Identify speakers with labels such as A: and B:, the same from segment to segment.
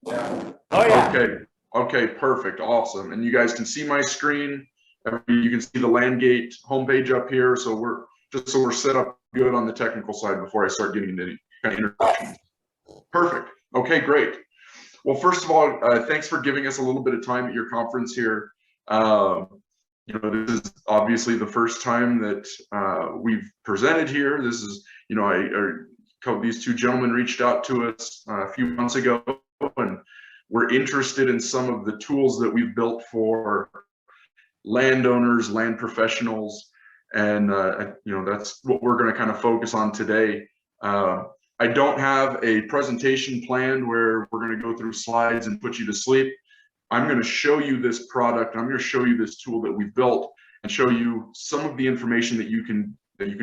A: Yeah. Oh yeah.
B: Okay. Okay, perfect. Awesome. And you guys can see my screen. You can see the Landgate homepage up here. So we're set up good on the technical side before I start getting into any kind of introductions. Perfect. Okay, great. Well, first of all, thanks for giving us a little bit of time at your conference here. This is obviously the first time that we've presented here. This is, these two gentlemen reached out to us a few months ago, and we're interested in some of the tools that we've built for landowners, land professionals, and that's what we're going to kind of focus on today. I don't have a presentation planned where we're going to go through slides and put you to sleep. I'm going to show you this product. I'm going to show you this tool that we've built and show you some of the information that you can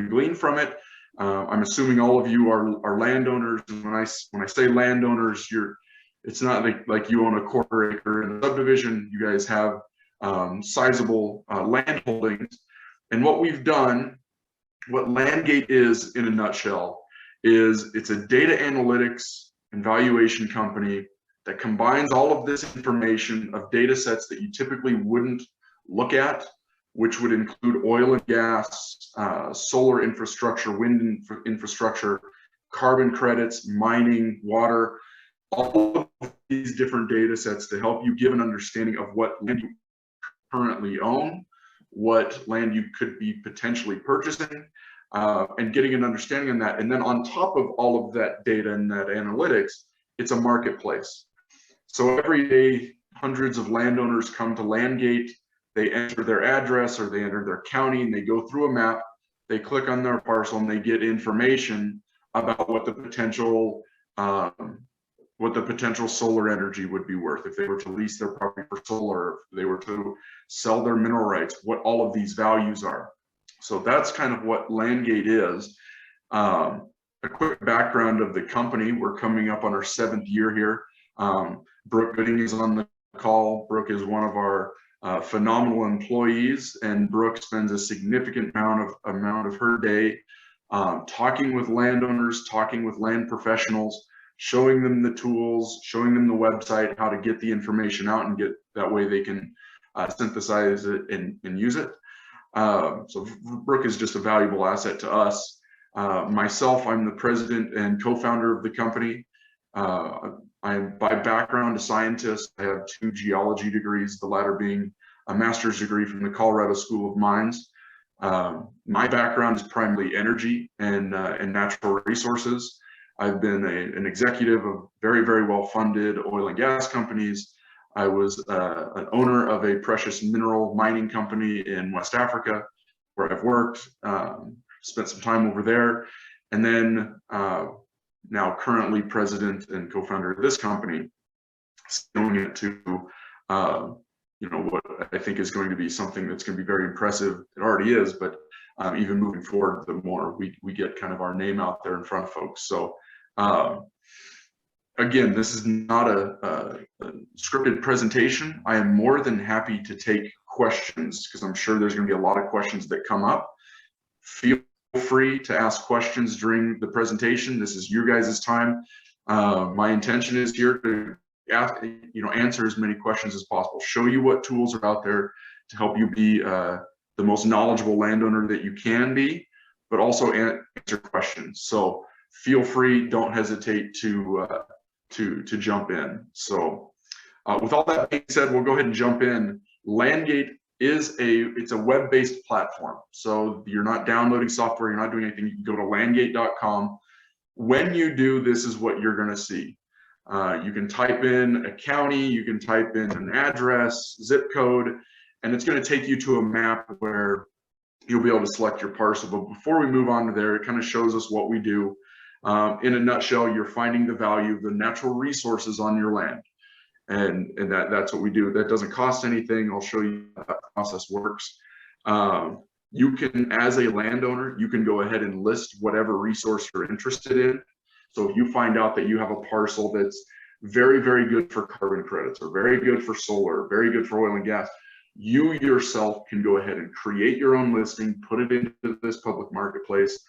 B: glean from it. I'm assuming all of you are landowners. And when I say landowners, it's not like you own a quarter acre in a subdivision. You guys have sizable land holdings. And what we've done, what Landgate is in a nutshell, is it's a data analytics and valuation company that combines all of this information of data sets that you typically wouldn't look at, which would include oil and gas, solar infrastructure, wind infrastructure, carbon credits, mining, water, all of these different data sets to help you give an understanding of what land you currently own, what land you could be potentially purchasing, and getting an understanding on that. And then on top of all of that data and that analytics, it's a marketplace. So every day, hundreds of landowners come to Landgate, they enter their address or they enter their county, and they go through a map, they click on their parcel, and they get information about what the potential solar energy would be worth if they were to lease their property for solar, if they were to sell their mineral rights, what all of these values are. So that's kind of what Landgate is. A quick background of the company. We're coming up on our 7th year here. Brooke Gooding is on the call. Brooke is one of our phenomenal employees, and Brooke spends a significant amount of her day talking with landowners, talking with land professionals, showing them the tools, showing them the website, how to get the information out and get that way they can synthesize it and use it. So Brooke is just a valuable asset to us. Myself, I'm the president and co-founder of the company. I'm by background a scientist. I have 2 geology degrees, the latter being a master's degree from the Colorado School of Mines. My background is primarily energy and natural resources. I've been an executive of very, very well-funded oil and gas companies. I was an owner of a precious mineral mining company in West Africa, where I've worked, spent some time over there, and then now currently president and co-founder of this company, scaling it to what I think is going to be something that's going to be very impressive. It already is, but even moving forward, the more we get kind of our name out there in front of folks. So again, this is not a scripted presentation. I am more than happy to take questions because I'm sure there's going to be a lot of questions that come up. Feel free to ask questions during the presentation. This is your guys' time. My intention is here to answer as many questions as possible, show you what tools are out there to help you be the most knowledgeable landowner that you can be, but also answer questions. So feel free, don't hesitate to jump in. So with all that being said, we'll go ahead and jump in. Landgate it's a web-based platform. So you're not downloading software, you're not doing anything. You can go to landgate.com. When you do, this is what you're going to see. You can type in a county, you can type in an address, zip code, and it's going to take you to a map where you'll be able to select your parcel. But before we move on to there, it kind of shows us what we do. In a nutshell, you're finding the value of the natural resources on your land. And that's what we do. That doesn't cost anything. I'll show you how that process works. You can, as a landowner, you can go ahead and list whatever resource you're interested in. So if you find out that you have a parcel that's very, very good for carbon credits or very good for solar, very good for oil and gas, you yourself can go ahead and create your own listing, put it into this public marketplace,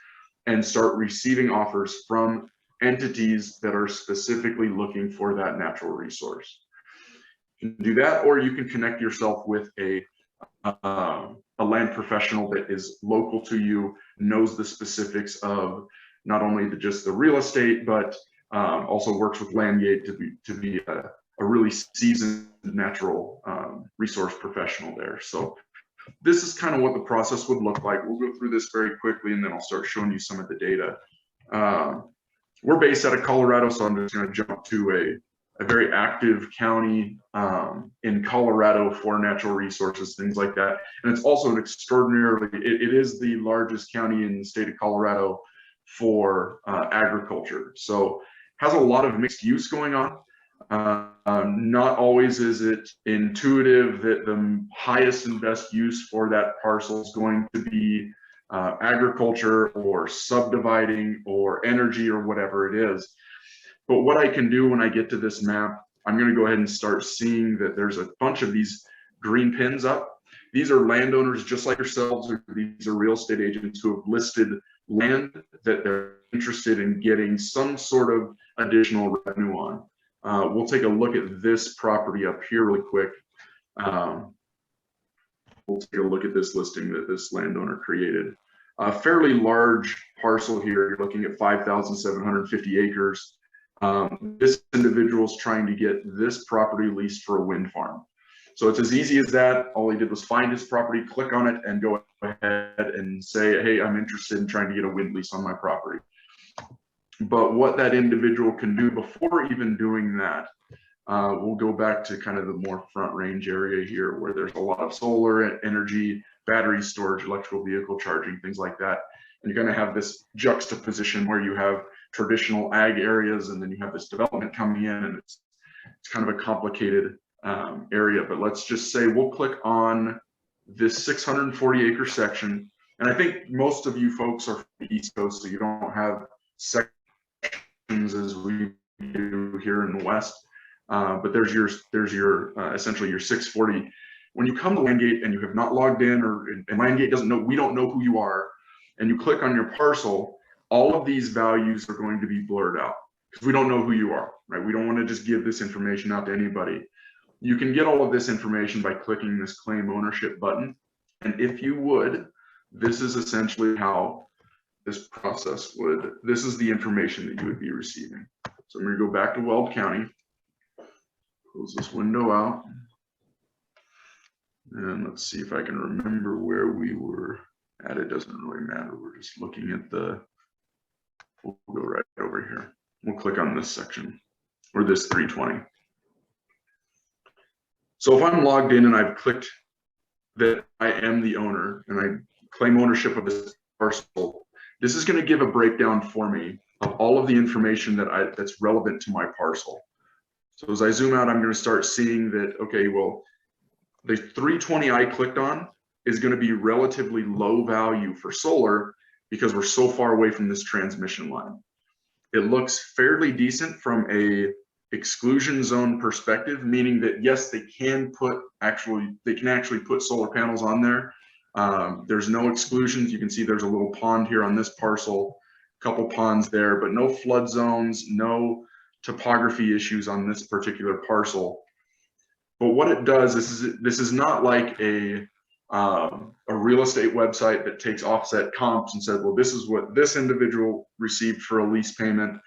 B: and start receiving offers from entities that are specifically looking for that natural resource. You can do that, or you can connect yourself with a land professional that is local to you, knows the specifics of not only just the real estate, but also works with Landgate to be a really seasoned natural resource professional there. So this is kind of what the process would look like. We'll go through this very quickly, and then I'll start showing you some of the data. We're based out of Colorado, so I'm just going to jump to a very active county in Colorado for natural resources, things like that. And it's also an extraordinarily, it is the largest county in the state of Colorado for agriculture. So has a lot of mixed use going on. Not always is it intuitive that the highest and best use for that parcel is going to be agriculture or subdividing or energy or whatever it is. But what I can do when I get to this map, I'm going to go ahead and start seeing that there's a bunch of these green pins up. These are landowners just like yourselves, or these are real estate agents who have listed land that they're interested in getting some sort of additional revenue on. We'll take a look at this property up here really quick. We'll take a look at this listing that this landowner created. A fairly large parcel here. You're looking at 5,750 acres. This individual is trying to get this property leased for a wind farm. So it's as easy as that. All he did was find his property, click on it, and go ahead and say, hey, I'm interested in trying to get a wind lease on my property. But what that individual can do before even doing that, we'll go back to kind of the more front range area here where there's a lot of solar energy, battery storage, electrical vehicle charging, things like that. And you're going to have this juxtaposition where you have traditional ag areas and then you have this development coming in, and it's kind of a complicated area. But let's just say we'll click on this 640 acre section. And I think most of you folks are from the East Coast, so you don't have sections as we do here in the West. But there's your essentially your 640. When you come to Landgate and you have not logged in, and Landgate doesn't know, we don't know who you are, and you click on your parcel, all of these values are going to be blurred out because we don't know who you are, right? We don't want to just give this information out to anybody. You can get all of this information by clicking this claim ownership button. And if you would, this is essentially how this process would, this is the information that you would be receiving. So I'm going to go back to Weld County, close this window out, and let's see if I can remember where we were at. It doesn't really matter. We're just looking at the, we'll go right over here. We'll click on this section, or this 320. So if I'm logged in and I've clicked that I am the owner and I claim ownership of this parcel, this is going to give a breakdown for me of all of the information that's relevant to my parcel. So as I zoom out, I'm going to start seeing that, okay, well, the 320 I clicked on is going to be relatively low value for solar because we're so far away from this transmission line. It looks fairly decent from a exclusion zone perspective, meaning that yes, they can actually put solar panels on there. There's no exclusions. You can see there's a little pond here on this parcel, a couple ponds there, but no flood zones, no topography issues on this particular parcel. But what it does, this is not like a real estate website that takes offset comps and said, well, this is what this individual received for a lease payment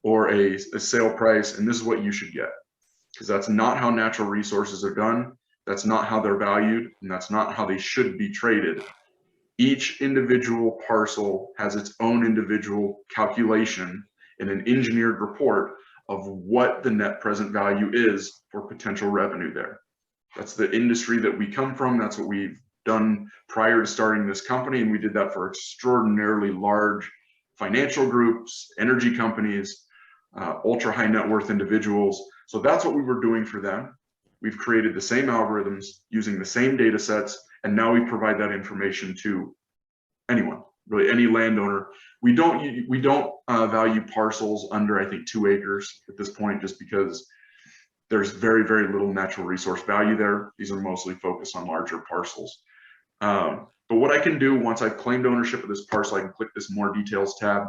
B: or a sale price, and this is what you should get. Because that's not how natural resources are done. That's not how they're valued, and that's not how they should be traded. Each individual parcel has its own individual calculation in an engineered report of what the net present value is for potential revenue there. That's the industry that we come from. That's what we've done prior to starting this company, and we did that for extraordinarily large financial groups, energy companies, ultra high net worth individuals. So that's what we were doing for them. We've created the same algorithms using the same data sets, and now we provide that information to anyone, really any landowner. We don't value parcels under, I think, 2 acres at this point, just because there's very, very little natural resource value there. These are mostly focused on larger parcels. But what I can do once I've claimed ownership of this parcel, I can click this more details tab.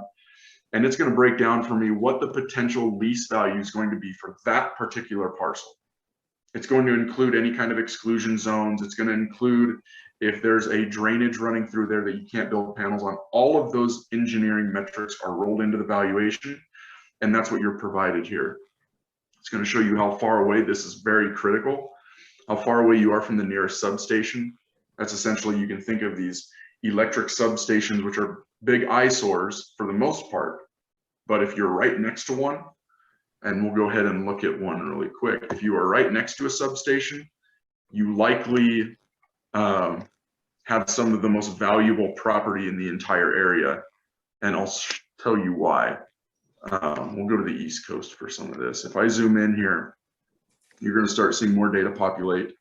B: and it's going to break down for me what the potential lease value is going to be for that particular parcel. It's going to include any kind of exclusion zones. It's going to include if there's a drainage running through there that you can't build panels on. All of those engineering metrics are rolled into the valuation, and that's what you're provided here. It's going to show you how far away, this is very critical, how far away you are from the nearest substation. That's essentially, you can think of these electric substations, which are big eyesores for the most part. But if you're right next to one, and we'll go ahead and look at one really quick. If you are right next to a substation, you likely have some of the most valuable property in the entire area. And I'll tell you why. We'll go to the East Coast for some of this. If I zoom in here, you're going to start seeing more data populate.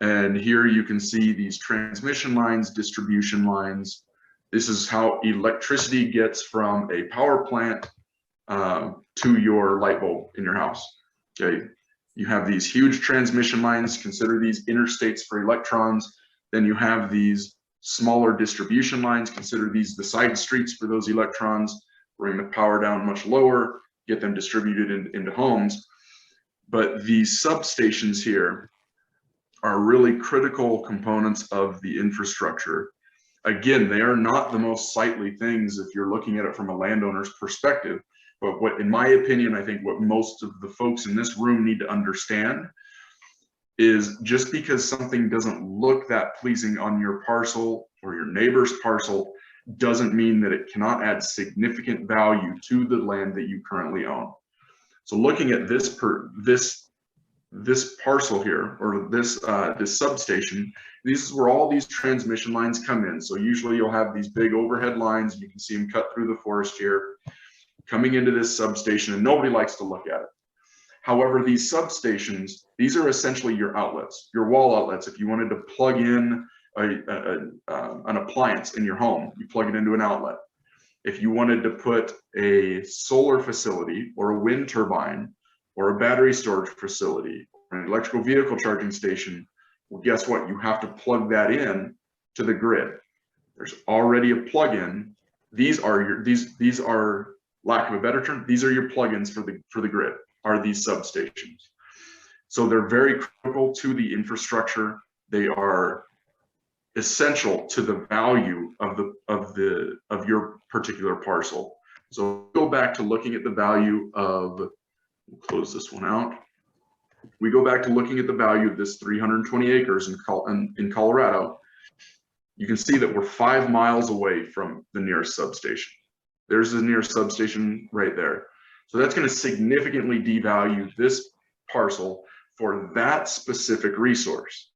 B: And here you can see these transmission lines, distribution lines. This is how electricity gets from a power plant to your light bulb in your house. Okay, you have these huge transmission lines. Consider these interstates for electrons. Then you have these smaller distribution lines. Consider these the side streets for those electrons. Bring the power down much lower, get them distributed into homes. But these substations here are really critical components of the infrastructure. Again, they are not the most sightly things if you're looking at it from a landowner's perspective. But what, in my opinion, I think what most of the folks in this room need to understand is just because something doesn't look that pleasing on your parcel or your neighbor's parcel doesn't mean that it cannot add significant value to the land that you currently own. So looking at this parcel here, or this substation, this is where all these transmission lines come in. So usually you'll have these big overhead lines. You can see them cut through the forest here, coming into this substation, and nobody likes to look at it. However, these substations, these are essentially your outlets, your wall outlets. If you wanted to plug in an appliance in your home, you plug it into an outlet. If you wanted to put a solar facility or a wind turbine or a battery storage facility or an electrical vehicle charging station, well, guess what? You have to plug that in to the grid. There's already a plug-in. These are, lack of a better term, these are your plugins for the grid, are these substations. So they're very critical to the infrastructure. They are essential to the value of your particular parcel. So go back to looking at the value of, we'll close this one out. We go back to looking at the value of this 320 acres in Colorado. You can see that we're 5 miles away from the nearest substation. There's the nearest substation right there. So that's going to significantly devalue this parcel for that specific resource.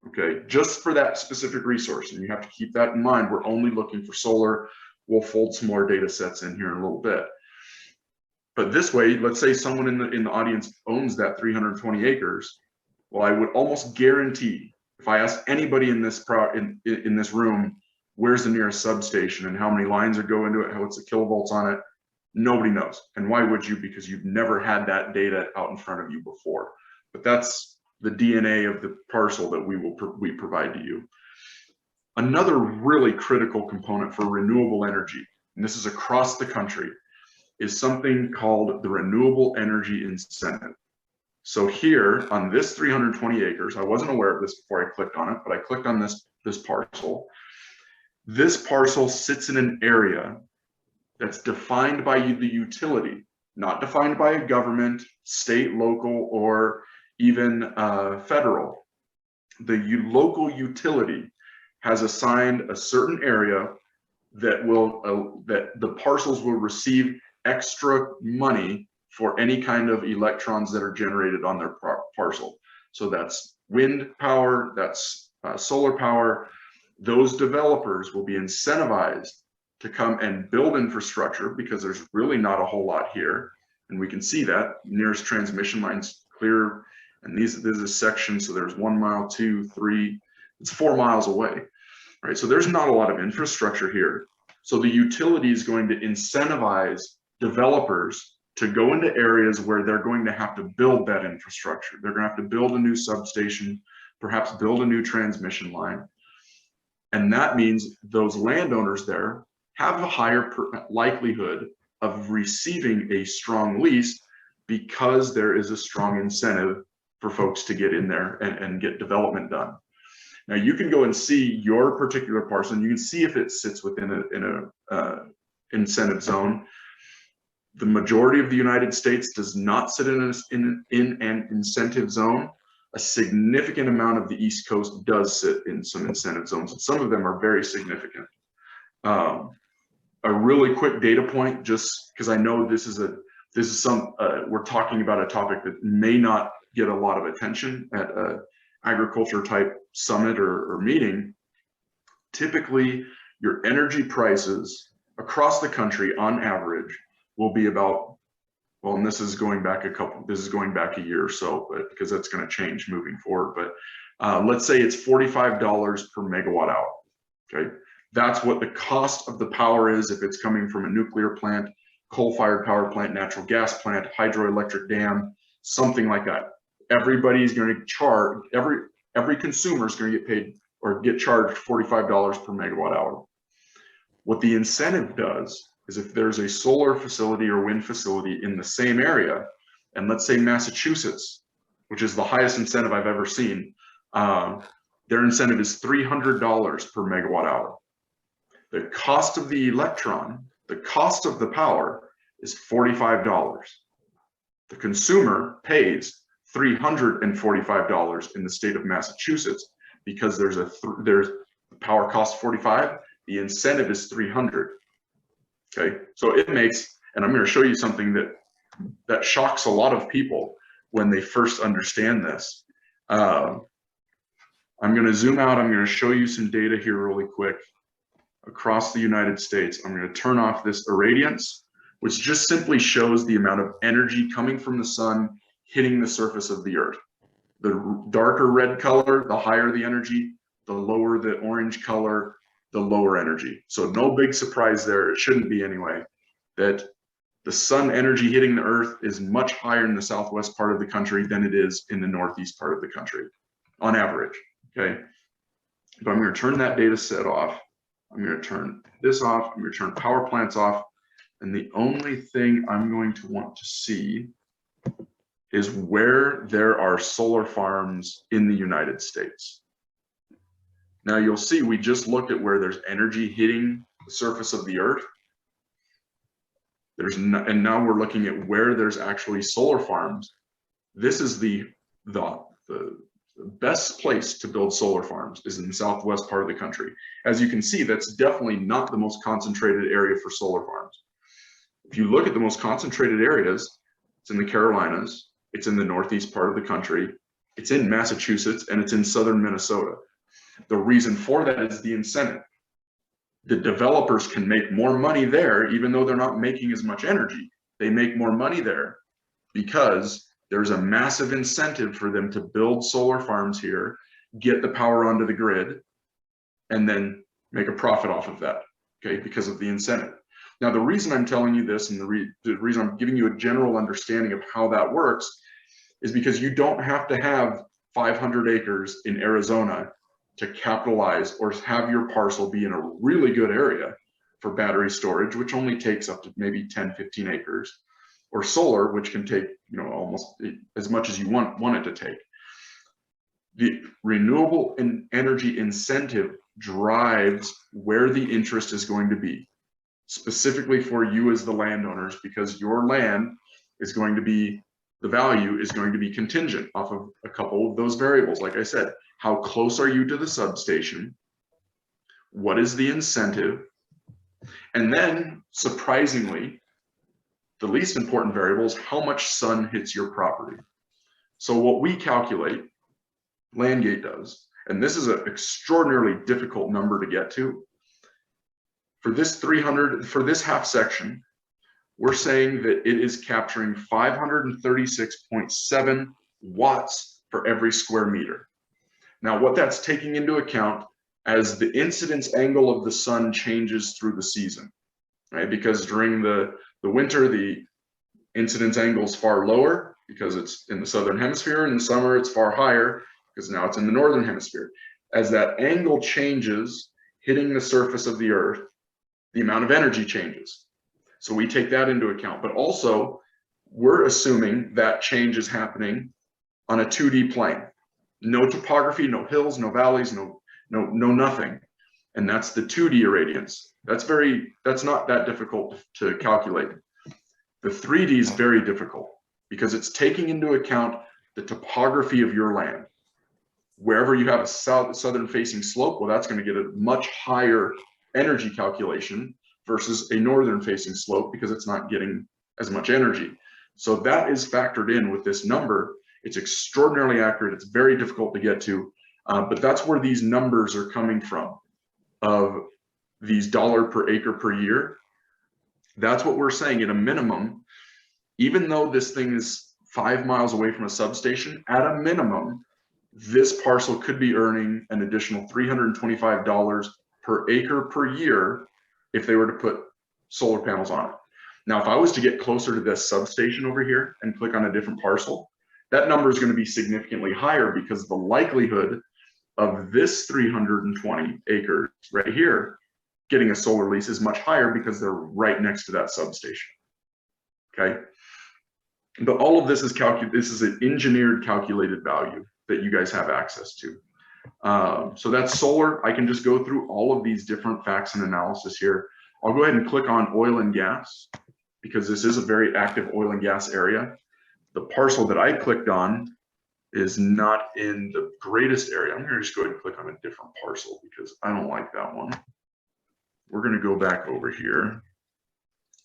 B: Okay, just for that specific resource. And you have to keep that in mind. We're only looking for solar. We'll fold some more data sets in here in a little bit. But this way, let's say someone in the audience owns that 320 acres. Well, I would almost guarantee, if I ask anybody in this room, where's the nearest substation and how many lines are going to it, what's the kilovolts on it, nobody knows. And why would you? Because you've never had that data out in front of you before. But that's the DNA of the parcel that we provide to you. Another really critical component for renewable energy, and this is across the country, is something called the Renewable Energy Incentive. So here on this 320 acres, I wasn't aware of this before I clicked on it, but I clicked on this parcel. This parcel sits in an area that's defined by the utility, not defined by a government, state, local, or even federal. The local utility has assigned a certain area that that the parcels will receive extra money for any kind of electrons that are generated on their parcel. So that's wind power, that's solar power. Those developers will be incentivized to come and build infrastructure because there's really not a whole lot here. And we can see that nearest transmission lines clear. And this is a section, so there's 1 mile, 2, 3, it's 4 miles away, right? So there's not a lot of infrastructure here. So the utility is going to incentivize developers to go into areas where they're going to have to build that infrastructure. They're going to have to build a new substation, perhaps build a new transmission line. And that means those landowners there have a higher likelihood of receiving a strong lease because there is a strong incentive for folks to get in there and get development done. Now you can go and see your particular parcel, and you can see if it sits within a incentive zone. The majority of the United States does not sit in an incentive zone. A significant amount of the East Coast does sit in some incentive zones, and some of them are very significant. A really quick data point, just because I know this is we're talking about a topic that may not get a lot of attention at a agriculture type summit or meeting. Typically, your energy prices across the country on average will be about, well, and this is going back a year or so, but because that's going to change moving forward. But let's say it's $45 per megawatt hour. Okay, that's what the cost of the power is if it's coming from a nuclear plant, coal-fired power plant, natural gas plant, hydroelectric dam, something like that. Everybody's going to charge, every consumer is going to get paid or get charged $45 per megawatt hour. What the incentive does is if there's a solar facility or wind facility in the same area, and let's say Massachusetts, which is the highest incentive I've ever seen, their incentive is $300 per megawatt hour. The cost of the electron, the cost of the power is $45. The consumer pays $345 in the state of Massachusetts because there's the power cost 45, the incentive is 300. Okay, so it makes, and I'm going to show you something that shocks a lot of people when they first understand this. I'm going to zoom out. I'm going to show you some data here really quick across the United States. I'm going to turn off this irradiance, which just simply shows the amount of energy coming from the sun hitting the surface of the earth. The darker red color, the higher the energy, the lower the orange color, the lower energy. So no big surprise there, it shouldn't be anyway, that the sun energy hitting the earth is much higher in the southwest part of the country than it is in the northeast part of the country, on average, okay? But I'm going to turn that data set off. I'm going to turn this off. I'm going to turn power plants off. And the only thing I'm going to want to see is where there are solar farms in the United States. Now you'll see we just looked at where there's energy hitting the surface of the earth. And now we're looking at where there's actually solar farms. This is the best place to build solar farms is in the southwest part of the country. As you can see, that's definitely not the most concentrated area for solar farms. If you look at the most concentrated areas, it's in the Carolinas, it's in the northeast part of the country, it's in Massachusetts, and it's in southern Minnesota. The reason for that is the incentive. The developers can make more money there, even though they're not making as much energy. They make more money there because there's a massive incentive for them to build solar farms here, get the power onto the grid, and then make a profit off of that, okay, because of the incentive. Now, the reason I'm telling you this and the reason I'm giving you a general understanding of how that works is because you don't have to have 500 acres in Arizona to capitalize or have your parcel be in a really good area for battery storage, which only takes up to maybe 10, 15 acres, or solar, which can take, you know, almost as much as you want it to take. The renewable energy incentive drives where the interest is going to be, specifically for you as the landowners, because your land is going to be, the value is going to be contingent off of a couple of those variables. Like I said, how close are you to the substation? What is the incentive? And then, surprisingly, the least important variable is how much sun hits your property. So what we calculate, Landgate does, and this is an extraordinarily difficult number to get to. For this for this half section, we're saying that it is capturing 536.7 watts for every square meter. Now, what that's taking into account as the incidence angle of the sun changes through the season, right? Because during the winter, the incidence angle is far lower because it's in the southern hemisphere. In the summer, it's far higher because now it's in the northern hemisphere. As that angle changes, hitting the surface of the earth, the amount of energy changes. So we take that into account, but also we're assuming that change is happening on a 2D plane. No topography, no hills, no valleys, no nothing. And that's the 2D irradiance. That's not that difficult to calculate. The 3D is very difficult because it's taking into account the topography of your land. Wherever you have a southern facing slope, well, that's going to get a much higher energy calculation versus a northern facing slope because it's not getting as much energy. So that is factored in with this number. It's extraordinarily accurate. It's very difficult to get to, but that's where these numbers are coming from, of these dollar per acre per year. That's what we're saying at a minimum, even though this thing is 5 miles away from a substation, at a minimum, this parcel could be earning an additional $325 per acre per year if they were to put solar panels on it. Now, if I was to get closer to this substation over here and click on a different parcel, that number is going to be significantly higher because the likelihood of this 320 acres right here getting a solar lease is much higher because they're right next to that substation. Okay. But all of this is this is an engineered calculated value that you guys have access to. So that's solar. I can just go through all of these different facts and analysis here. I'll go ahead and click on oil and gas because this is a very active oil and gas area. The parcel that I clicked on is not in the greatest area. I'm going to just go ahead and click on a different parcel because I don't like that one. We're going to go back over here.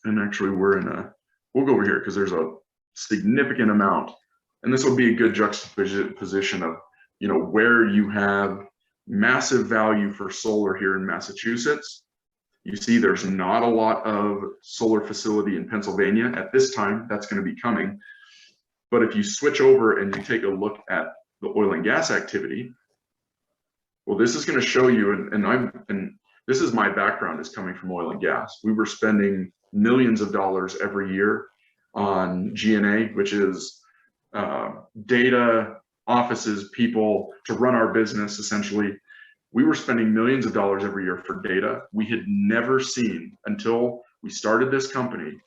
B: And actually we'll go over here because there's a significant amount. And this will be a good juxtaposition of, where you have massive value for solar here in Massachusetts. You see there's not a lot of solar facility in Pennsylvania at this time. That's going to be coming. But if you switch over and you take a look at the oil and gas activity, well, this is going to show you, and this is my background, is coming from oil and gas. We were spending millions of dollars every year on G&A, which is data, offices, people to run our business. Essentially, we were spending millions of dollars every year for data. We had never seen, until we started this company,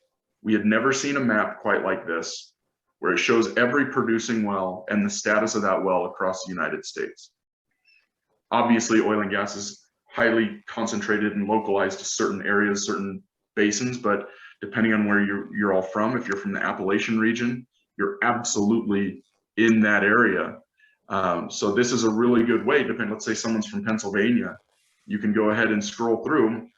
B: we had never seen a map quite like this, where it shows every producing well and the status of that well across the United States. Obviously, oil and gas is highly concentrated and localized to certain areas, certain basins, but depending on where you're all from, if you're from the Appalachian region, you're absolutely in that area. So this is a really good way, let's say someone's from Pennsylvania, you can go ahead and scroll through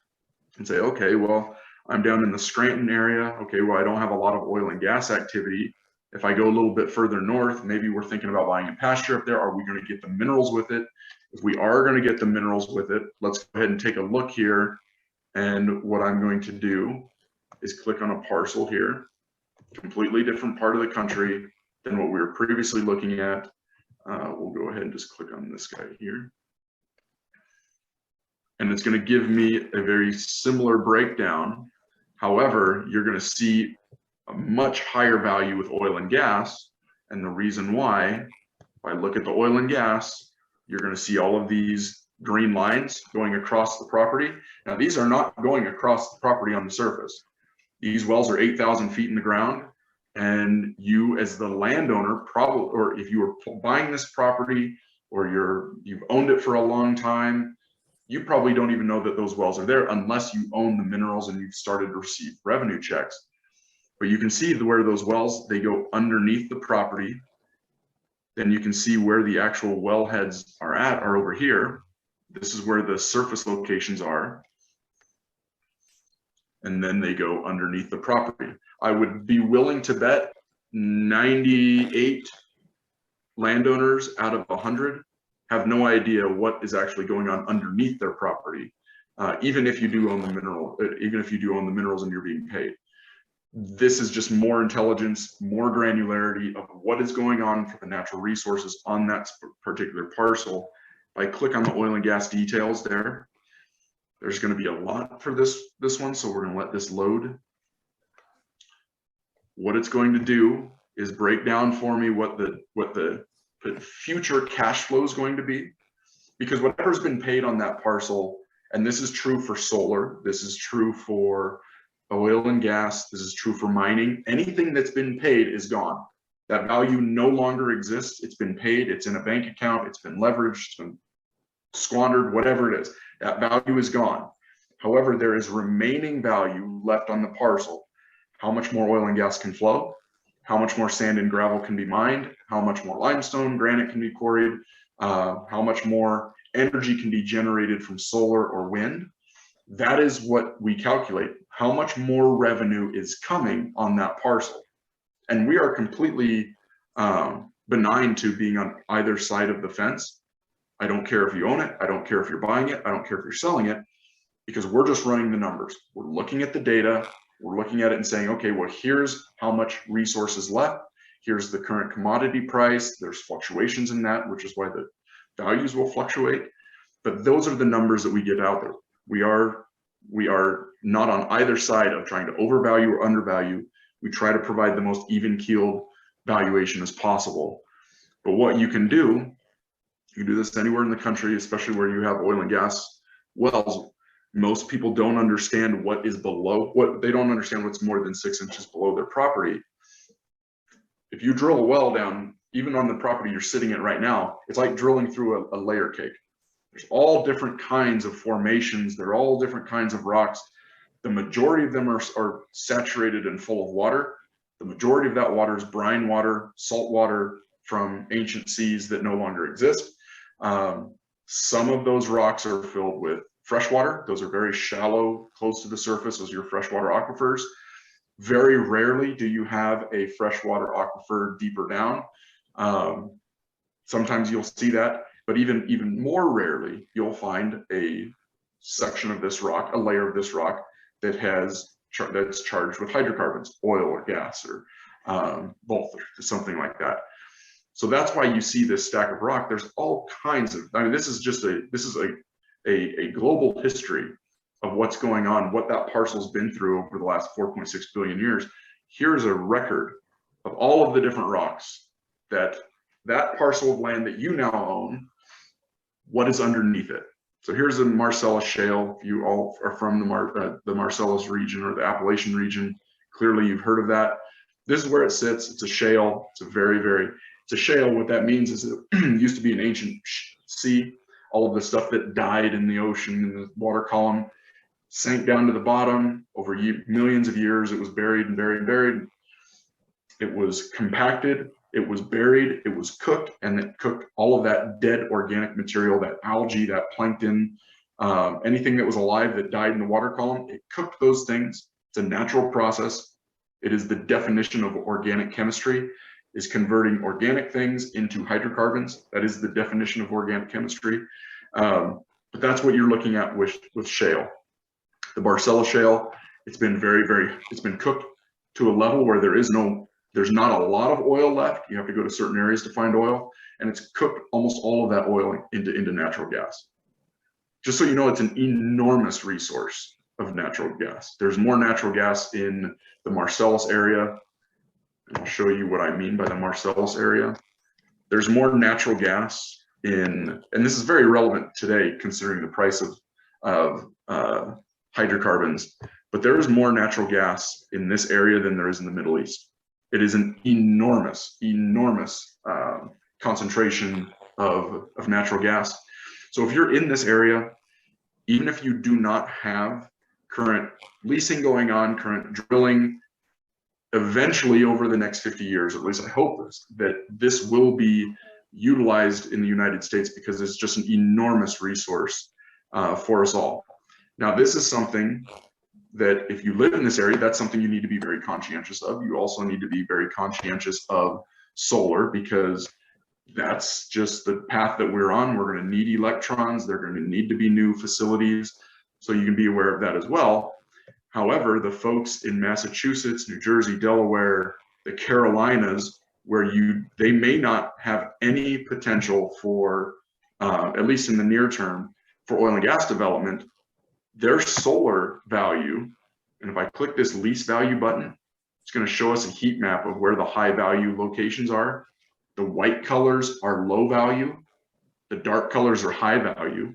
B: and say, okay, well, I'm down in the Scranton area. Okay, well, I don't have a lot of oil and gas activity. If I go a little bit further north, maybe we're thinking about buying a pasture up there. Are we going to get the minerals with it? If we are going to get the minerals with it, let's go ahead and take a look here. And what I'm going to do is click on a parcel here, completely different part of the country than what we were previously looking at. We'll go ahead and just click on this guy here. And it's going to give me a very similar breakdown. However, you're going to see a much higher value with oil and gas. And the reason why, if I look at the oil and gas, you're going to see all of these green lines going across the property. Now, these are not going across the property on the surface. These wells are 8,000 feet in the ground. And you, as the landowner, probably, or if you were buying this property or you've owned it for a long time, you probably don't even know that those wells are there unless you own the minerals and you've started to receive revenue checks. But you can see where those wells, they go underneath the property. Then you can see where the actual wellheads are over here. This is where the surface locations are. And then they go underneath the property. I would be willing to bet 98 landowners out of 100 have no idea what is actually going on underneath their property, even if you do own the minerals and you're being paid. This is just more intelligence, more granularity of what is going on for the natural resources on that particular parcel. If I click on the oil and gas details there's going to be a lot for this one, so we're going to let this load. What it's going to do is break down for me what the future cash flow is going to be, because whatever's been paid on that parcel, and this is true for solar, this is true for oil and gas, this is true for mining, anything that's been paid is gone. That value no longer exists. It's been paid, it's in a bank account, it's been leveraged, it's been squandered, whatever it is. That value is gone. However, there is remaining value left on the parcel. How much more oil and gas can flow? How much more sand and gravel can be mined? How much more limestone, granite can be quarried? How much more energy can be generated from solar or wind? That is what we calculate. How much more revenue is coming on that parcel? And we are completely benign to being on either side of the fence. I don't care if you own it. I don't care if you're buying it. I don't care if you're selling it, because we're just running the numbers. We're looking at the data. We're looking at it and saying, okay, well, here's how much resources left. Here's the current commodity price. There's fluctuations in that, which is why the values will fluctuate. But those are the numbers that we get out there. We are not on either side of trying to overvalue or undervalue. We try to provide the most even-keeled valuation as possible. But what you can do this anywhere in the country, especially where you have oil and gas wells. Most people don't understand what is below, they don't understand what's more than 6 inches below their property. If you drill a well down, even on the property you're sitting at right now, it's like drilling through a layer cake. There's all different kinds of formations. They're all different kinds of rocks. The majority of them are saturated and full of water. The majority of that water is brine water, salt water from ancient seas that no longer exist. Some of those rocks are filled with freshwater. Those are very shallow, close to the surface. Those are your freshwater aquifers. Very rarely do you have a freshwater aquifer deeper down. Sometimes you'll see that, but even more rarely, you'll find a section of this rock, a layer of this rock that's charged with hydrocarbons, oil or gas, or both, or something like that. So that's why you see this stack of rock. There's all kinds of, I mean, this is a global history of what's going on, what that parcel's been through over the last 4.6 billion years. Here's a record of all of the different rocks that parcel of land that you now own, what is underneath it. So here's a Marcellus shale. If you all are from the Marcellus region or the Appalachian region, clearly you've heard of that. This is where it sits. It's a shale. It's a shale. What that means is it used to be an ancient sea. All of the stuff that died in the ocean, in the water column, sank down to the bottom over millions of years. It was buried and buried and buried. It was compacted. It was buried, it was cooked, and it cooked all of that dead organic material, that algae, that plankton, anything that was alive that died in the water column. It cooked those things. It's a natural process. It is the definition of organic chemistry, is converting organic things into hydrocarbons. That is the definition of organic chemistry. But that's what you're looking at with shale. The Marcellus shale, it's been it's been cooked to a level where there's not a lot of oil left. You have to go to certain areas to find oil, and it's cooked almost all of that oil into natural gas. Just so you know, it's an enormous resource of natural gas. There's more natural gas in the Marcellus area, and I'll show you what I mean by the Marcellus area. There's more natural gas and this is very relevant today considering the price of hydrocarbons, but there is more natural gas in this area than there is in the Middle East. It is an enormous concentration of natural gas. So if you're in this area, even if you do not have current leasing going on, current drilling, eventually over the next 50 years, at least I hope that this will be utilized in the United States, because it's just an enormous resource for us all. Now, this is something that if you live in this area, that's something you need to be very conscientious of. You also need to be very conscientious of solar, because that's just the path that we're on. We're going to need electrons. There are going to need to be new facilities. So you can be aware of that as well. However, the folks in Massachusetts, New Jersey, Delaware, the Carolinas, where they may not have any potential for, at least in the near term, for oil and gas development, their solar value, and if I click this lease value button, it's going to show us a heat map of where the high value locations are. The white colors are low value. The dark colors are high value.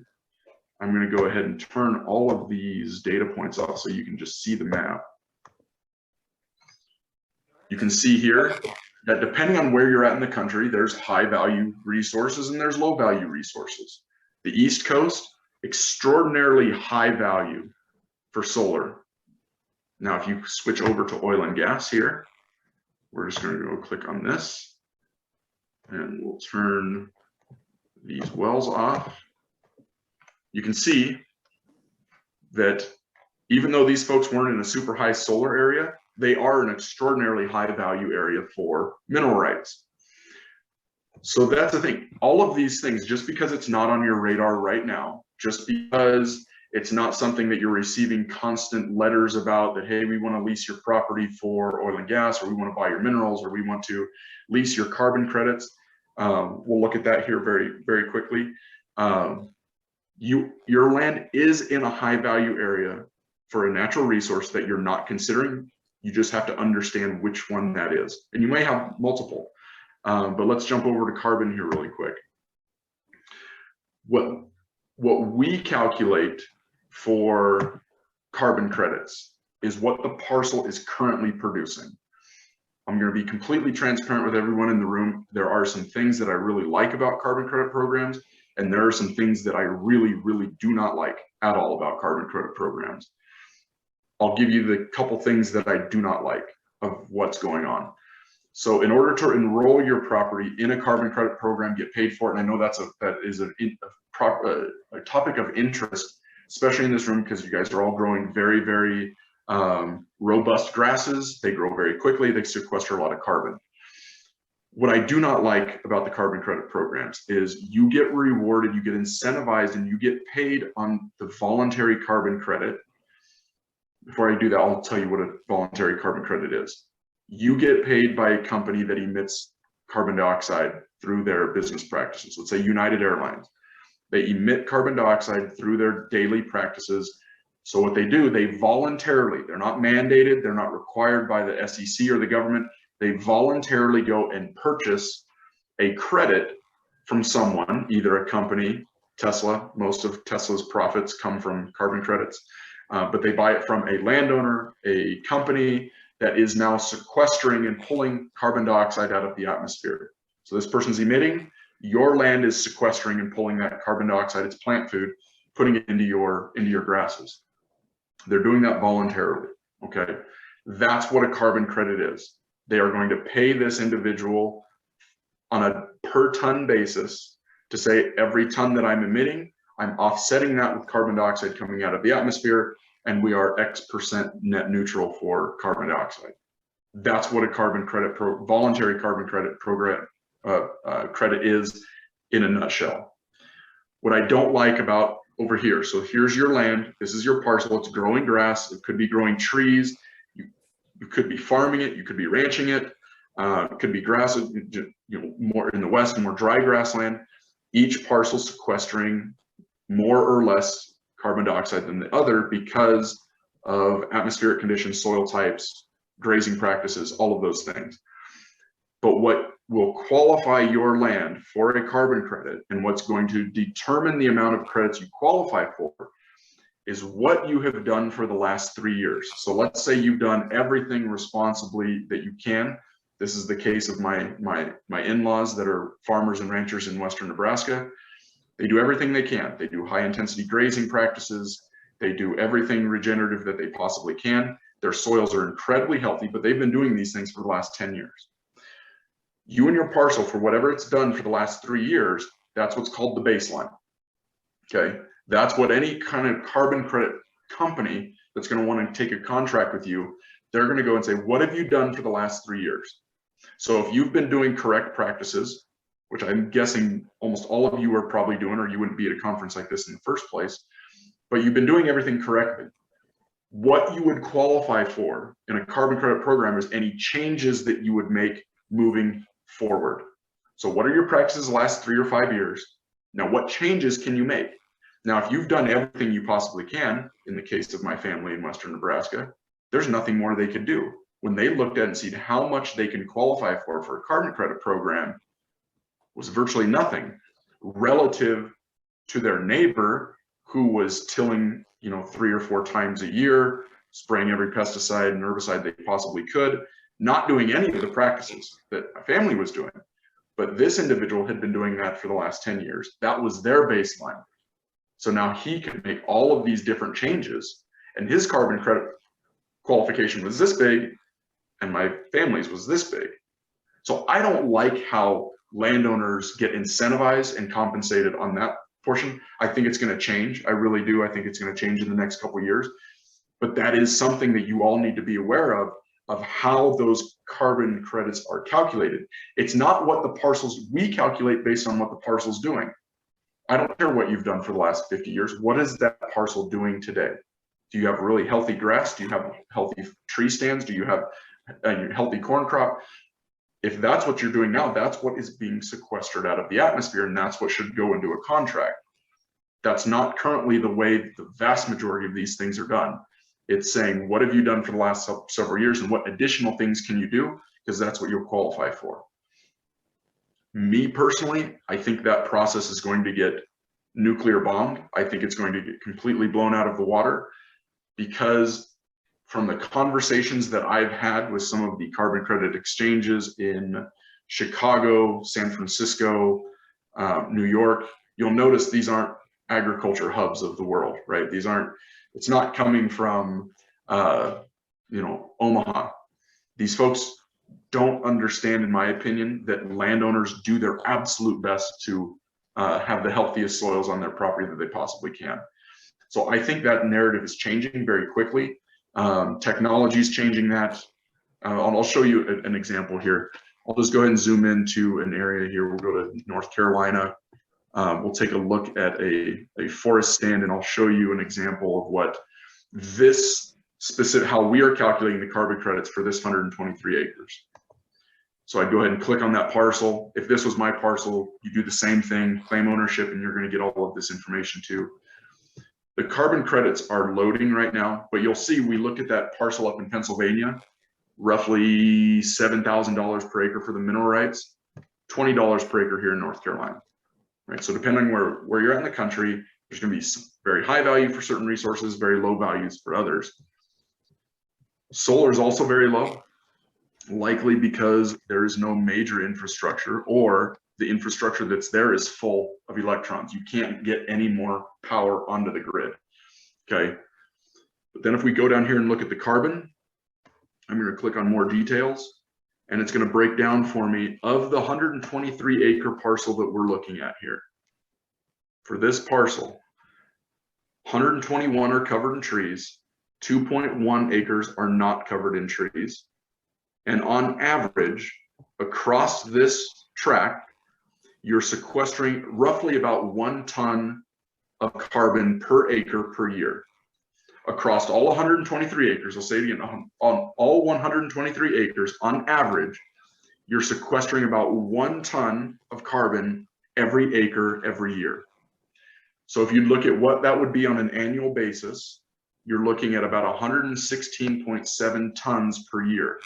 B: I'm going to go ahead and turn all of these data points off so you can just see the map. You can see here that depending on where you're at in the country, there's high value resources and there's low value resources. The East Coast, extraordinarily high value for solar. Now, if you switch over to oil and gas here, we're just going to go click on this and we'll turn these wells off. You can see that even though these folks weren't in a super high solar area, they are an extraordinarily high value area for mineral rights. So that's the thing. All of these things, just because it's not on your radar right now, just because it's not something that you're receiving constant letters about that, hey, we want to lease your property for oil and gas, or we want to buy your minerals, or we want to lease your carbon credits. We'll look at that here very, very quickly. Your land is in a high value area for a natural resource that you're not considering. You just have to understand which one that is. And you may have multiple, but let's jump over to carbon here really quick. What we calculate for carbon credits is what the parcel is currently producing. I'm going to be completely transparent with everyone in the room. There are some things that I really like about carbon credit programs, and there are some things that I really, really do not like at all about carbon credit programs. I'll give you the couple things that I do not like of what's going on. So in order to enroll your property in a carbon credit program, get paid for it, and I know that is a topic of interest, especially in this room, because you guys are all growing very, very robust grasses. They grow very quickly. They sequester a lot of carbon. What I do not like about the carbon credit programs is you get rewarded, you get incentivized, and you get paid on the voluntary carbon credit. Before I do that, I'll tell you what a voluntary carbon credit is. You get paid by a company that emits carbon dioxide through their business practices. Let's say United Airlines. They emit carbon dioxide through their daily practices. So what they do, they voluntarily, they're not mandated, they're not required by the SEC or the government, they voluntarily go and purchase a credit from someone, either a company, Tesla, most of Tesla's profits come from carbon credits, but they buy it from a landowner, a company that is now sequestering and pulling carbon dioxide out of the atmosphere. So this person's emitting, your land is sequestering and pulling that carbon dioxide, it's plant food, putting it into your grasses. They're doing that voluntarily, okay? That's what a carbon credit is. They are going to pay this individual on a per ton basis to say every ton that I'm emitting, I'm offsetting that with carbon dioxide coming out of the atmosphere, and we are X% net neutral for carbon dioxide. That's what a carbon credit voluntary carbon credit program credit is in a nutshell. What I don't like about over here, so here's your land, this is your parcel, it's growing grass, it could be growing trees, you could be farming it, you could be ranching it, it could be grass, more in the west, more dry grassland. Each parcel sequestering more or less carbon dioxide than the other because of atmospheric conditions, soil types, grazing practices, all of those things. But what will qualify your land for a carbon credit and what's going to determine the amount of credits you qualify for is what you have done for the last 3 years. So let's say you've done everything responsibly that you can. This is the case of my in-laws that are farmers and ranchers in Western Nebraska. They do everything they can. They do high intensity grazing practices. They do everything regenerative that they possibly can. Their soils are incredibly healthy, but they've been doing these things for the last 10 years. You and your parcel, for whatever it's done for the last 3 years, that's what's called the baseline, okay? That's what any kind of carbon credit company that's gonna wanna take a contract with you, they're gonna go and say, what have you done for the last 3 years? So if you've been doing correct practices, which I'm guessing almost all of you are probably doing, or you wouldn't be at a conference like this in the first place, but you've been doing everything correctly. What you would qualify for in a carbon credit program is any changes that you would make moving forward. So what are your practices the last 3 or 5 years? Now, what changes can you make? Now, if you've done everything you possibly can, in the case of my family in Western Nebraska, there's nothing more they could do. When they looked at and seen how much they can qualify for a carbon credit program, was virtually nothing relative to their neighbor who was tilling, 3 or 4 times a year, spraying every pesticide and herbicide they possibly could. not doing any of the practices that my family was doing. But this individual had been doing that for the last 10 years. That was their baseline. So now he could make all of these different changes, and his carbon credit qualification was this big, and my family's was this big. So I don't like how landowners get incentivized and compensated on that portion. I think it's going to change. I really do. I think it's going to change in the next couple of years. But that is something that you all need to be aware of how those carbon credits are calculated. It's not what the parcels, we calculate based on what the parcel's doing. I don't care what you've done for the last 50 years. What is that parcel doing today? Do you have really healthy grass? Do you have healthy tree stands? Do you have a healthy corn crop? If that's what you're doing now, that's what is being sequestered out of the atmosphere, and that's what should go into a contract. That's not currently the way the vast majority of these things are done. It's saying, what have you done for the last several years, and what additional things can you do? Because that's what you'll qualify for. Me personally, I think that process is going to get nuclear bombed. I think it's going to get completely blown out of the water, because from the conversations that I've had with some of the carbon credit exchanges in Chicago, San Francisco, New York, you'll notice these aren't agriculture hubs of the world, right? These aren't, it's not coming from, Omaha. These folks don't understand, in my opinion, that landowners do their absolute best to have the healthiest soils on their property that they possibly can. So I think that narrative is changing very quickly. Technology is changing that. I'll show you an example here. I'll just go ahead and zoom into an area here. We'll go to North Carolina. We'll take a look at a forest stand, and I'll show you an example of what this specific, how we are calculating the carbon credits for this 123 acres. So I'd go ahead and click on that parcel. If this was my parcel, you do the same thing, claim ownership, and you're going to get all of this information too. The carbon credits are loading right now, but you'll see we look at that parcel up in Pennsylvania, roughly $7,000 per acre for the mineral rights, $20 per acre here in North Carolina, right? So depending where you're at in the country, there's going to be very high value for certain resources, very low values for others. Solar is also very low, likely because there is no major infrastructure, or the infrastructure that's there is full of electrons. You can't get any more power onto the grid, okay? But then if we go down here and look at the carbon, I'm going to click on more details, and it's going to break down for me of the 123 acre parcel that we're looking at here. For this parcel, 121 are covered in trees, 2.1 acres are not covered in trees. And on average, across this tract, you're sequestering roughly about 1 ton of carbon per acre per year. Across all 123 acres, I'll say it again, on all 123 acres, on average, you're sequestering about 1 ton of carbon every acre every year. So if you look at what that would be on an annual basis, you're looking at about 116.7 tons per year.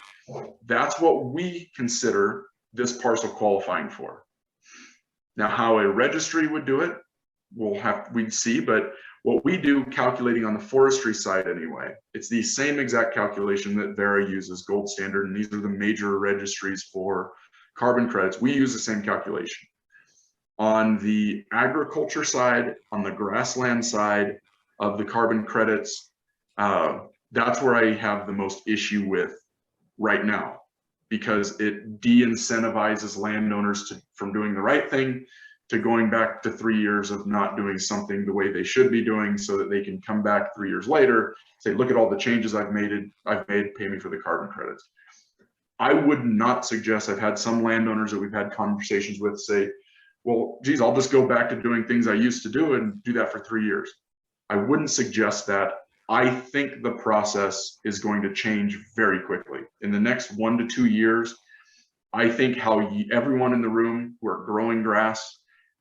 B: That's what we consider this parcel qualifying for. Now, how a registry would do it, we'd see, but what we do calculating on the forestry side anyway, it's the same exact calculation that Vera uses, gold standard, and these are the major registries for carbon credits. We use the same calculation. On the agriculture side, on the grassland side of the carbon credits, that's where I have the most issue with right now, because it de-incentivizes landowners from doing the right thing to going back to 3 years of not doing something the way they should be doing, so that they can come back 3 years later, say, look at all the changes I've made, pay me for the carbon credits. I would not suggest, I've had some landowners that we've had conversations with say, well, geez, I'll just go back to doing things I used to do and do that for 3 years. I wouldn't suggest that. I think the process is going to change very quickly. In the next 1 to 2 years, I think how everyone in the room who are growing grass,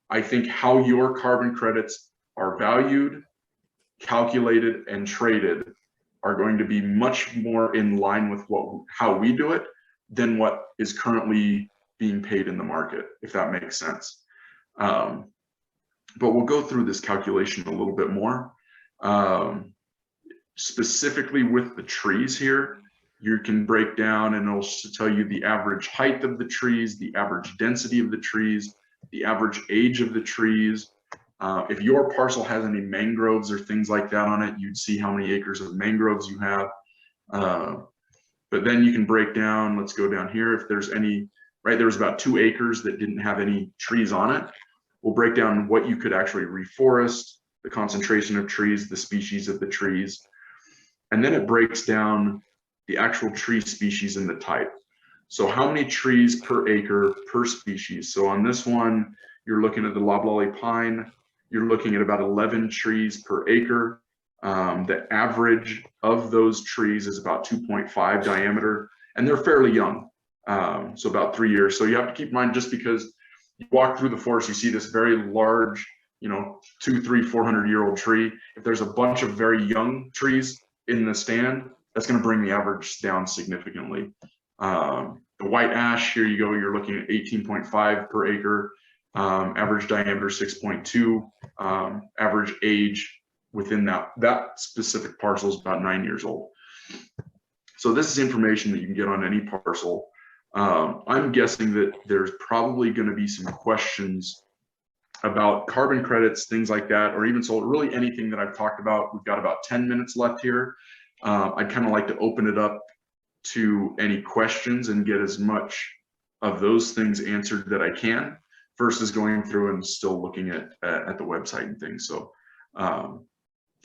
B: I think how your carbon credits are valued, calculated, and traded are going to be much more in line with how we do it than what is currently being paid in the market, if that makes sense. But we'll go through this calculation a little bit more. Specifically with the trees here, you can break down and it'll tell you the average height of the trees, the average density of the trees, the average age of the trees. If your parcel has any mangroves or things like that on it, you'd see how many acres of mangroves you have. But then you can break down, let's go down here, if there's any, right, there was about 2 acres that didn't have any trees on it. We'll break down what you could actually reforest, the concentration of trees, the species of the trees. And then it breaks down the actual tree species and the type. So how many trees per acre per species? So on this one, you're looking at the loblolly pine, you're looking at about 11 trees per acre. The average of those trees is about 2.5 diameter, and they're fairly young, so about 3 years. So you have to keep in mind, just because you walk through the forest, you see this very large, 200, 300, 400-year-old tree. If there's a bunch of very young trees in the stand, that's going to bring the average down significantly. The white ash, here you go, you're looking at 18.5 per acre, average diameter 6.2, average age within that specific parcel is about 9 years old. So this is information that you can get on any parcel. I'm guessing that there's probably going to be some questions about carbon credits, things like that, or even solar, really anything that I've talked about. We've got about 10 minutes left here. I'd kind of like to open it up to any questions and get as much of those things answered that I can, versus going through and still looking at the website and things. So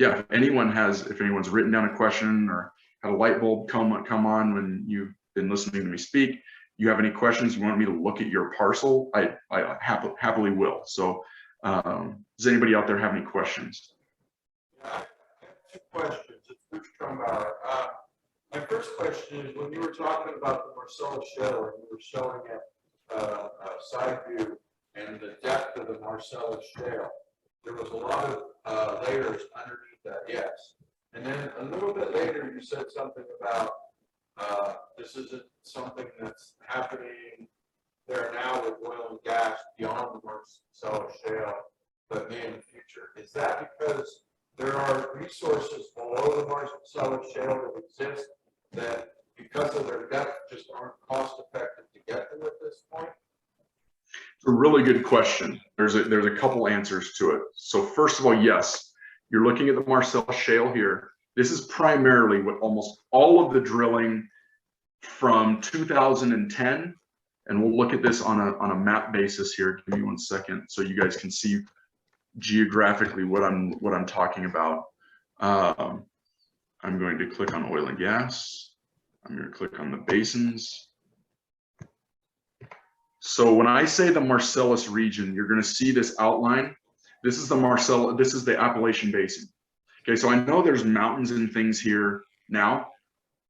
B: yeah, if anyone's written down a question or had a light bulb come on when you've been listening to me speak, you have any questions, you want me to look at your parcel, I happily will. So does anybody out there have any questions?
A: Yeah, I have 2 questions. It's Rich Trumbauer. My first question is, when you were talking about the Marcellus Shale and you were showing it side view and the depth of the Marcellus Shale, there was a lot of layers underneath that, yes. And then a little bit later, you said something about this isn't something that's happening there now with oil and gas beyond the Marcellus Shale, but may in the future. Is that because there are resources below the Marcellus Shale that exist that, because of their depth, just aren't cost effective to get to at this point?
B: It's a really good question. There's a couple answers to it. So first of all, yes, you're looking at the Marcellus Shale here. This is primarily what almost all of the drilling from 2010, and we'll look at this on a map basis here. Give me 1 second so you guys can see geographically what I'm talking about. I'm going to click on oil and gas. I'm going to click on the basins. So when I say the Marcellus region, you're going to see this outline. This is the Appalachian Basin. Okay, so I know there's mountains and things here now,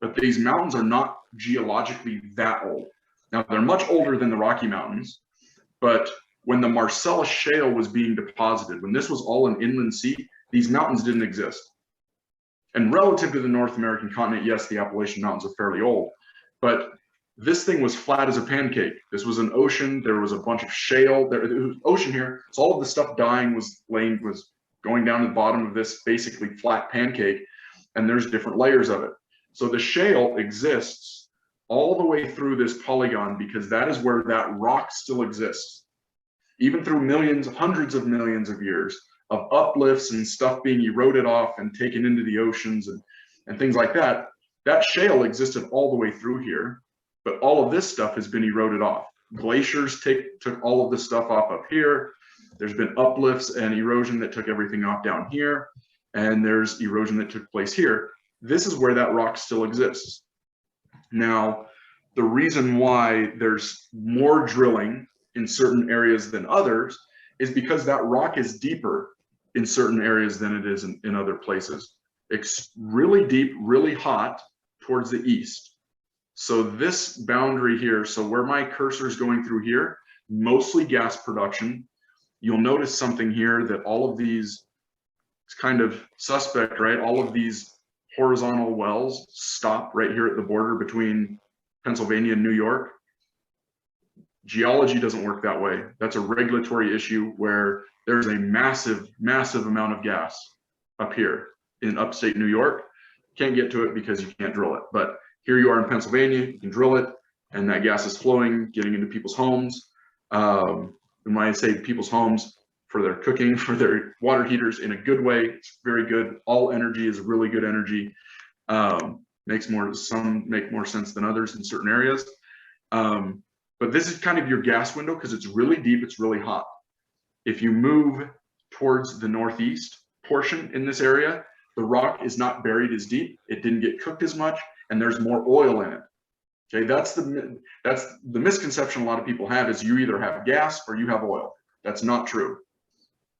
B: but these mountains are not geologically that old. Now, they're much older than the Rocky Mountains, but when the Marcellus Shale was being deposited, when this was all an inland sea, these mountains didn't exist. And relative to the North American continent, yes, the Appalachian Mountains are fairly old, but this thing was flat as a pancake. This was an ocean. There was a bunch of shale. There was ocean here. So all of the stuff dying was going down to the bottom of this basically flat pancake, and there's different layers of it. So the shale exists all the way through this polygon because that is where that rock still exists. Even through millions, hundreds of millions of years of uplifts and stuff being eroded off and taken into the oceans and things like that, that shale existed all the way through here. But all of this stuff has been eroded off. Glaciers took all of this stuff off up here. There's been uplifts and erosion that took everything off down here. And there's erosion that took place here. This is where that rock still exists. Now, the reason why there's more drilling in certain areas than others is because that rock is deeper in certain areas than it is in other places. It's really deep, really hot towards the east. So this boundary here, so where my cursor is going through here, mostly gas production. You'll notice something here that all of these, it's kind of suspect, right? All of these horizontal wells stop right here at the border between Pennsylvania and New York. Geology doesn't work that way. That's a regulatory issue where there's a massive, massive amount of gas up here in upstate New York. Can't get to it because you can't drill it. But Here you are in Pennsylvania, you can drill it, and that gas is flowing, getting into people's homes. And when I say people's homes, for their cooking, for their water heaters, in a good way, it's very good. All energy is really good energy. Some make more sense than others in certain areas. But this is kind of your gas window because it's really deep, it's really hot. If you move towards the northeast portion in this area, the rock is not buried as deep, it didn't get cooked as much, and there's more oil in it. Okay, that's the misconception a lot of people have, is you either have gas or you have oil. That's not true.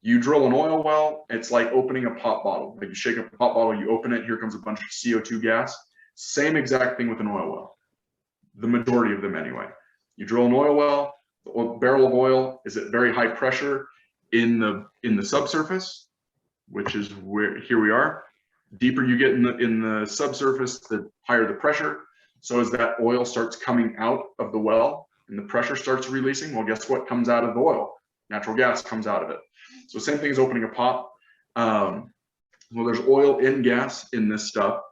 B: You drill an oil well, it's like opening a pop bottle. Like you shake up a pop bottle, you open it, here comes a bunch of CO2 gas. Same exact thing with an oil well. The majority of them anyway. You drill an oil well, the barrel of oil is at very high pressure in the subsurface, which is where here we are. Deeper you get in the subsurface, the higher the pressure. So as that oil starts coming out of the well and the pressure starts releasing, well, guess what comes out of the oil? Natural gas comes out of it. So same thing as opening a pot. Well, there's oil and gas in this stuff.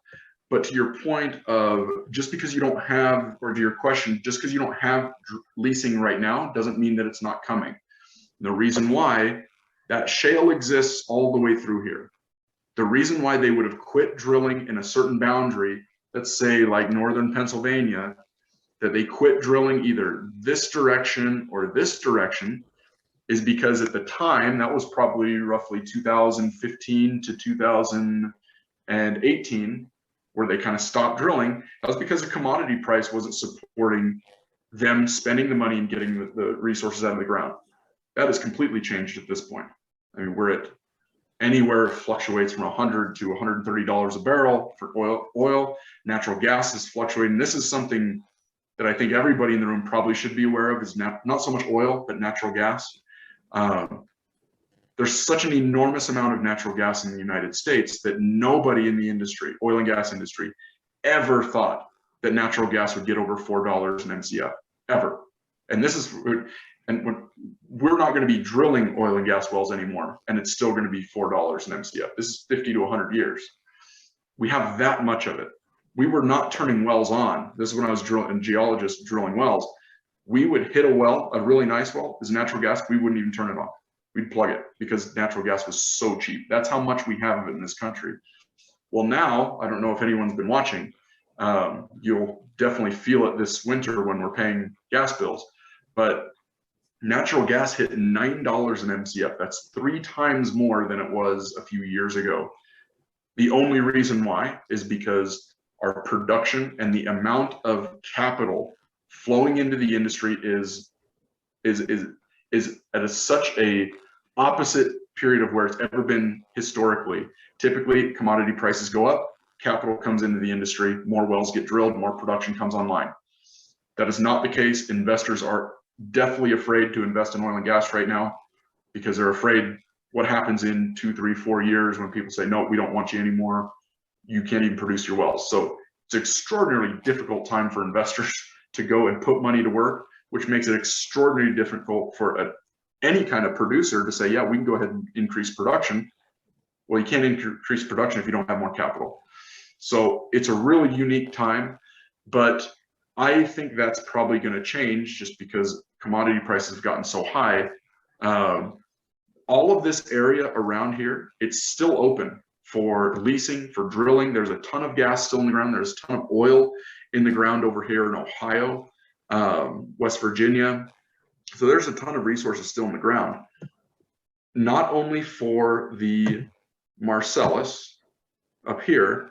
B: But to your point of just because you don't have, or to your question, just because you don't have leasing right now doesn't mean that it's not coming. The reason why that shale exists all the way through here. The reason why they would have quit drilling in a certain boundary, let's say like northern Pennsylvania, that they quit drilling either this direction or this direction, is because at the time, that was probably roughly 2015 to 2018, where they kind of stopped drilling. That was because the commodity price wasn't supporting them spending the money and getting the resources out of the ground. That has completely changed at this point. I mean, we're at anywhere fluctuates from $100 to $130 a barrel for oil. Natural gas is fluctuating. This is something that I think everybody in the room probably should be aware of, is not so much oil, but natural gas. There's such an enormous amount of natural gas in the United States that nobody in the industry, oil and gas industry, ever thought that natural gas would get over $4 an MCF, ever. And we're not going to be drilling oil and gas wells anymore, and it's still going to be $4 an MCF. This is 50 to 100 years. We have that much of it. We were not turning wells on. This is when I was a geologist drilling wells. We would hit a well, a really nice well, is natural gas, we wouldn't even turn it on. We'd plug it because natural gas was so cheap. That's how much we have of it in this country. Well, now, I don't know if anyone's been watching, you'll definitely feel it this winter when we're paying gas bills, but natural gas hit $9 an MCF. That's 3 times more than it was a few years ago. The only reason why is because our production and the amount of capital flowing into the industry is at such a opposite period of where it's ever been historically. Typically, commodity prices go up, capital comes into the industry, more wells get drilled, more production comes online. That is not the case. Investors are definitely afraid to invest in oil and gas right now because they're afraid what happens in 2, 3, 4 years when people say, no, we don't want you anymore. You can't even produce your wells. So it's an extraordinarily difficult time for investors to go and put money to work, which makes it extraordinarily difficult for any kind of producer to say, yeah, we can go ahead and increase production. Well, you can't increase production if you don't have more capital. So it's a really unique time, but I think that's probably going to change just because commodity prices have gotten so high. All of this area around here, it's still open for leasing, for drilling. There's a ton of gas still in the ground. There's a ton of oil in the ground over here in Ohio, West Virginia. So there's a ton of resources still in the ground, not only for the Marcellus up here,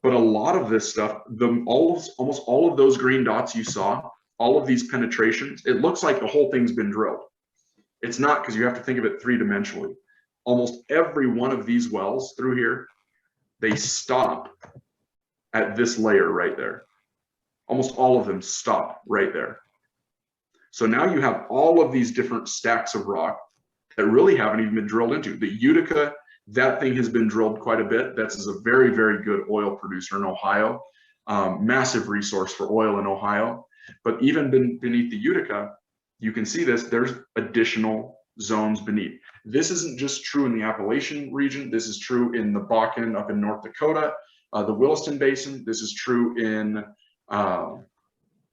B: but a lot of this stuff, almost all of those green dots you saw, all of these penetrations, it looks like the whole thing's been drilled. It's not, because you have to think of it 3-dimensionally. Almost every one of these wells through here, they stop at this layer right there. Almost all of them stop right there. So now you have all of these different stacks of rock that really haven't even been drilled into. The Utica, that thing has been drilled quite a bit. That's a very, very good oil producer in Ohio. Massive resource for oil in Ohio. But even beneath the Utica, you can see this, there's additional zones beneath. This isn't just true in the Appalachian region. This is true in the Bakken up in North Dakota, the Williston Basin. This is true in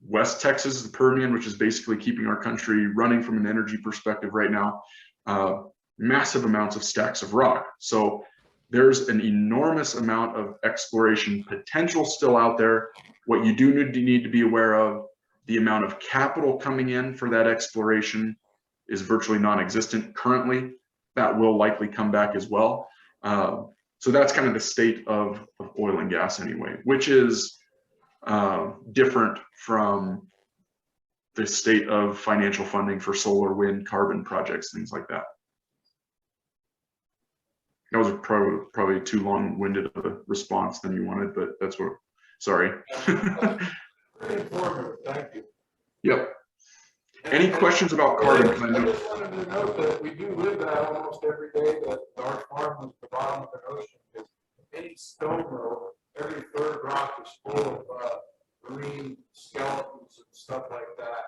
B: West Texas, the Permian, which is basically keeping our country running from an energy perspective right now. Massive amounts of stacks of rock. So there's an enormous amount of exploration potential still out there. What you do need to be aware of, the amount of capital coming in for that exploration is virtually non-existent currently. That will likely come back as well. So that's kind of the state of oil and gas anyway, which is different from the state of financial funding for solar, wind, carbon projects, things like that. That was probably too long-winded of a response than you wanted, but that's what, sorry.
A: Very informative, thank you.
B: Yep. Any questions about carbon cleansing?
A: I just wanted to note that we do live that almost every day, that our farm is the bottom of the ocean. Because any stone mill, every third rock is full of marine skeletons and stuff like that.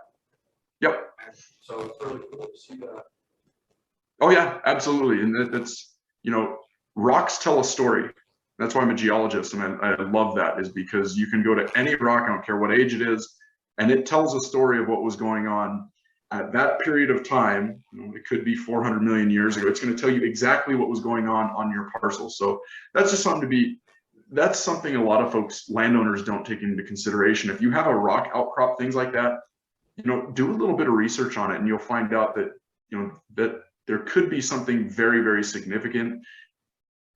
B: Yep.
A: And so it's really cool to see that.
B: Oh yeah, absolutely. And that's, you know, rocks tell a story. That's why I'm a geologist, and I love that, is because you can go to any rock, I don't care what age it is, and it tells a story of what was going on at that period of time. You know, it could be 400 million years ago. It's going to tell you exactly what was going on your parcel. So that's just something to be, that's something a lot of folks, landowners, don't take into consideration. If you have a rock outcrop, things like that, you know, do a little bit of research on it, and you'll find out that, you know, that there could be something very, very significant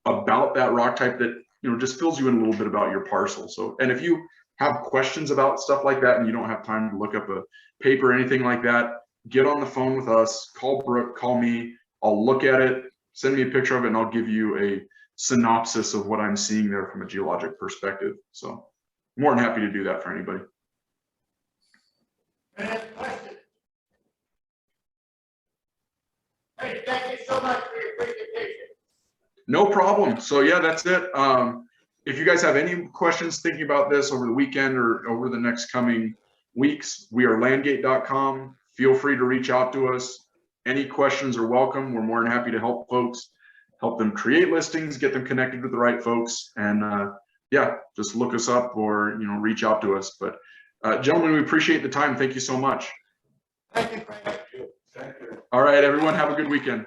B: about that rock type that, you know, just fills you in a little bit about your parcel. So, and if you have questions about stuff like that and you don't have time to look up a paper or anything like that, get on the phone with us, call Brooke, call me, I'll look at it, send me a picture of it, and I'll give you a synopsis of what I'm seeing there from a geologic perspective. So more than happy to do that for anybody.
C: Any questions? Hey, thank you so much for your presentation.
B: No problem. So yeah, that's it. If you guys have any questions thinking about this over the weekend or over the next coming weeks, we are landgate.com. Feel free to reach out to us. Any questions are welcome. We're more than happy to help folks, help them create listings, get them connected with the right folks. And yeah, just look us up or, you know, reach out to us. But gentlemen, we appreciate the time. Thank you so much.
C: Thank you, Frank.
A: Thank you.
B: All right, everyone, have a good weekend.